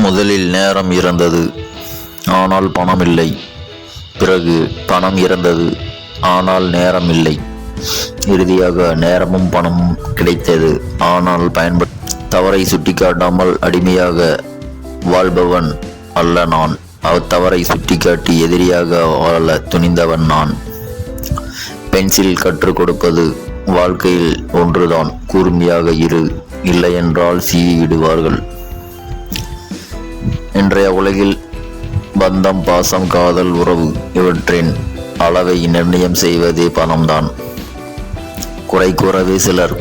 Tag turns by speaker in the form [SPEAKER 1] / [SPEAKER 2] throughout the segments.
[SPEAKER 1] முதலில் நேரம் இருந்தது, ஆனால் பணம் இல்லை. பிறகு பணம் இருந்தது, ஆனால் நேரம் இல்லை. இறுதியாக நேரமும் பணமும் கிடைத்தது, ஆனால் தவறை சுட்டிக்காட்டாமல் அடிமையாக வாழ்பவன் அல்ல நான். தவறை சுட்டிக்காட்டி எதிரியாக வாழ துணிந்தவன் நான். பென்சில் கற்றுக் கொடுப்பது வாழ்க்கையில் ஒன்றுதான். கூர்மையாக இரு, இல்லையென்றால் சீவி விடுவார்கள். இன்றைய உலகில் பந்தம், பாசம், காதல், உறவு இவற்றின் அளவை நிர்ணயம் செய்வதே பணம்தான். குறை கூறவே சிலர்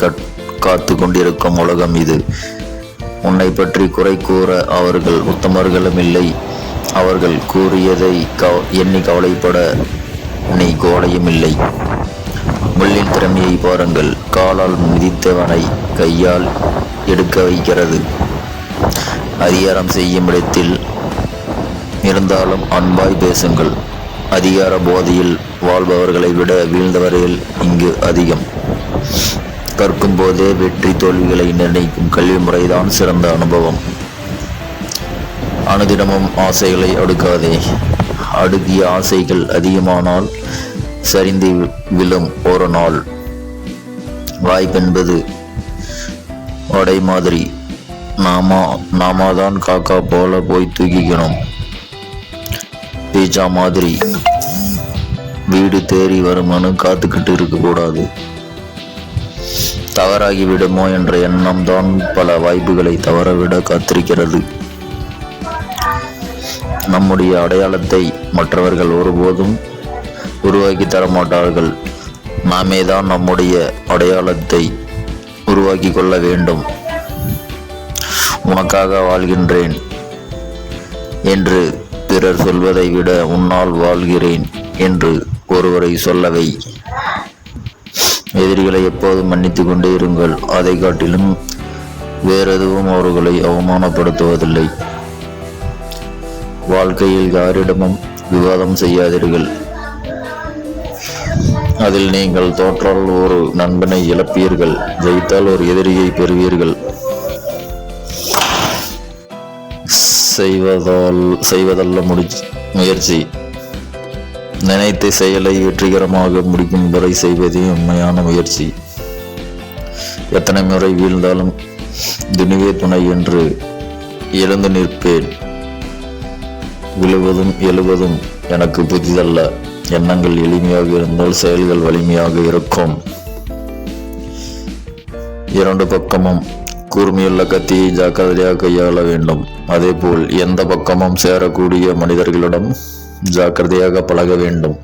[SPEAKER 1] காத்து கொண்டிருக்கும் உலகம் இது. உன்னை பற்றி குறை கூற அவர்கள் உத்தமர்களும் இல்லை. அவர்கள் கூறியதை எண்ணி கவலைப்பட நீ கோடையும் இல்லை. முள்ளின் திறமையை பாருங்கள். காலால் மிதித்தவனை கையால் எடுக்க வைக்கிறது. அதிகாரம் செய்யும் இடத்தில் இருந்தாலும் அன்பாய் பேசுங்கள். அதிகார போதையில் வாழ்பவர்களை விட வீழ்ந்தவர்கள் இங்கு அதிகம். கற்கும் போதே வெற்றி தோல்விகளை நிர்ணயிக்கும் கல்வி முறைதான் சிறந்த அனுபவம். அனுதினமும் ஆசைகளை அடுக்காதே. அடுக்கிய ஆசைகள் அதிகமானால் சரிந்து விழும் ஒரு நாள். வாய்ப்பென்பது வடை மாதிரி. நாமதான் காக்கா போல போய் தூக்கிக்கணும். பீஜா மாதிரி வீடு தேறி வருமானு காத்துக்கிட்டு இருக்கக்கூடாது. தவறாகி விடுமோ என்ற எண்ணம் தான் பல வாய்ப்புகளை தவறவிட காத்திருக்கிறது. நம்முடைய அடையாளத்தை மற்றவர்கள் ஒருபோதும் உருவாக்கி தரமாட்டார்கள். நாமே தான் நம்முடைய அடையாளத்தை உருவாக்கி கொள்ள வேண்டும். உனக்காக வாழ்கின்றேன் என்று பிறர் சொல்வதை விட உன்னால் வாழ்கிறேன் என்று ஒருவரை சொல்லவை. எதிரிகளை எப்போதும் மன்னித்து கொண்டே இருங்கள். அதை காட்டிலும் வேறெதுவும் அவர்களை அவமானப்படுத்துவதில்லை. வாழ்க்கையில் யாரிடமும் விவாதம் செய்யாதீர்கள். அதில் நீங்கள் தோற்றால் ஒரு நண்பனை இழப்பீர்கள், ஜெயித்தால் ஒரு எதிரியை பெறுவீர்கள். செய்வதல்ல முயற்சி. நினைத்த செயலை வெற்றிகரமாக முடிக்கும் வரை செய்வதே உண்மையான முயற்சி. எத்தனை முறை வீழ்ந்தாலும் துணிவே துணை என்று எழுந்து நிற்பேன். விழுவதும் எழுவதும் எனக்கு புதிதல்ல. எண்ணங்கள் எளிமையாக இருந்தால் செயல்கள் வலிமையாக இருக்கும். இரண்டு பக்கமும் கூர்மையுள்ள கத்தியை ஜாக்கிரதையாக கையாள வேண்டும். அதேபோல் எந்த பக்கமும் சேரக்கூடிய மனிதர்களிடம் ஜாக்கிரதையாக பழக வேண்டும்.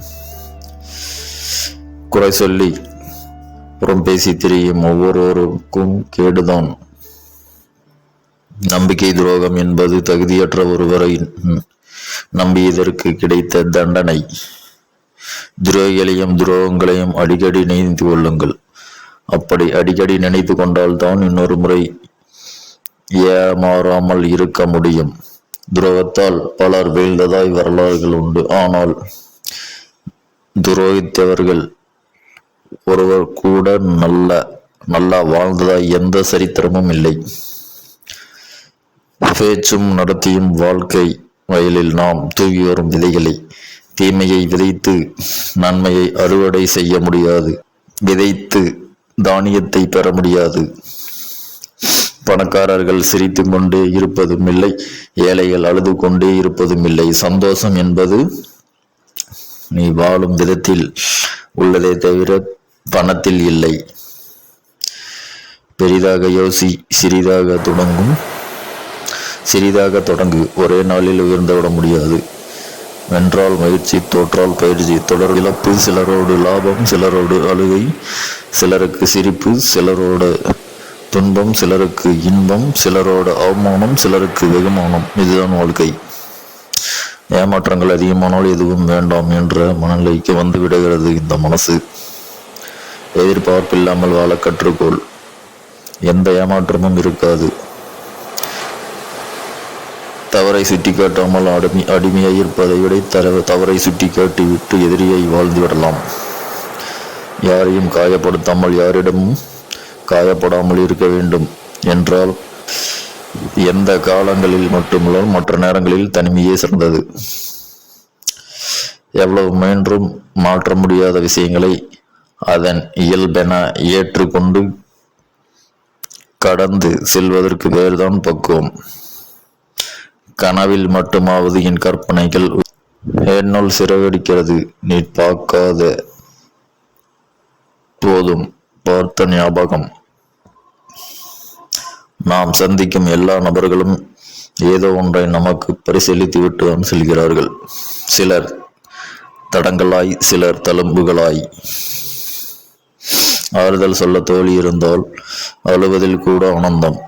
[SPEAKER 1] குறை சொல்லி புறம் பேசி திரியும் ஒவ்வொருவருக்கும் கேடுதான். நம்பிக்கை துரோகம் என்பது தகுதியற்ற ஒருவரை நம்பியதற்கு கிடைத்த தண்டனை. துரோகிகளையும் துரோகங்களையும் அடிக்கடி நினைத்து கொள்ளுங்கள். அப்படி அடிக்கடி நினைத்து கொண்டால்தான் இன்னொரு முறை ஏமாறாமல் இருக்க முடியும். துரோகத்தால் பலர் வீழ்ந்ததாய் வரலாறுகள் உண்டு. ஆனால் துரோகித்தவர்கள் ஒருவர் கூட நல்லா வாழ்ந்ததாய் எந்த சரித்திரமும் இல்லை. பேச்சும் நடத்தியும் வாழ்க்கை வயலில் நாம் தூவி வரும் விதைகளை. தீமையை விதைத்து நன்மையை அறுவடை செய்ய முடியாது. விதைத்து தானியத்தை பெற முடியாது. பணக்காரர்கள் சிரித்து கொண்டே இருப்பதும் இல்லை, ஏழைகள் அழுது கொண்டே இருப்பதும் இல்லை. சந்தோஷம் என்பது நீ வாழும் விதத்தில் உள்ளதே தவிர பணத்தில் இல்லை. பெரிதாக யோசி, சிறிதாக தொடங்கு. ஒரே நாளில் உயர்ந்துவிட முடியாது. வென்றால் முயற்சி, தோற்றால் பயிற்சி. தொடர் இழப்பு, சிலரோடு லாபம், சிலரோடு அழுகை, சிலருக்கு சிரிப்பு, சிலரோட துன்பம், சிலருக்கு இன்பம், சிலரோட அவமானம், சிலருக்கு வெகுமானம். இதுதான் வாழ்க்கை. ஏமாற்றங்கள் அதிகமானால் எதுவும் வேண்டாம் என்ற மனநிலைக்கு வந்து விடுகிறது இந்த மனசு. எதிர்பார்ப்பில்லாமல் வாழ கற்றுக்கொள். எந்த ஏமாற்றமும் இருக்காது. தவறை சுட்டி காட்டாமல் அடிமையாக இருப்பதை விட தவறை சுட்டி காட்டி விட்டு எதிரியை வாழ்ந்து விடலாம். யாரையும் காயப்படுத்தாமல் யாரிடமும் காயப்படாமல் இருக்க வேண்டும் என்றால் எந்த காலங்களில் மட்டுமல்ல மற்ற நேரங்களில் தனிமையே சிறந்தது. எவ்வளவு முயன்றும் மாற்ற முடியாத விஷயங்களை அதன் இயல்பென ஏற்றுக்கொண்டு கடந்து செல்வதற்கு பேர்தான் பக்குவம். கனவில் மட்டுமாவது என் கற்பனைகள் என்னுள் சிறகடிக்கிறது. நீ பார்க்காத போதும் பார்த்த ஞாபகம். நாம் சந்திக்கும் எல்லா நபர்களும் ஏதோ ஒன்றை நமக்கு பரிசீலித்து விட்டுதான் செல்கிறார்கள். சிலர் தடங்களாய், சிலர் தழும்புகளாய். ஆறுதல் சொல்ல தோழி இருந்தால் அழுவதில் கூட ஆனந்தம்.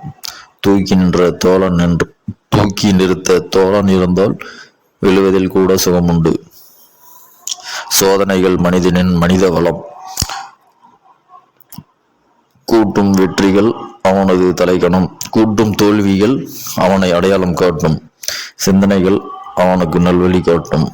[SPEAKER 1] தூக்கி நிறுத்த தோழன் இருந்தால் விழுவதில் கூட சுகமுண்டு. சோதனைகள் மனிதனின் மனித வளம். கூட்டும் வெற்றிகள் அவனது தலைக்கணம், கூட்டும் தோல்விகள் அவனை அடையாளம் காட்டும், சிந்தனைகள் அவனுக்கு நல்வழி காட்டும்.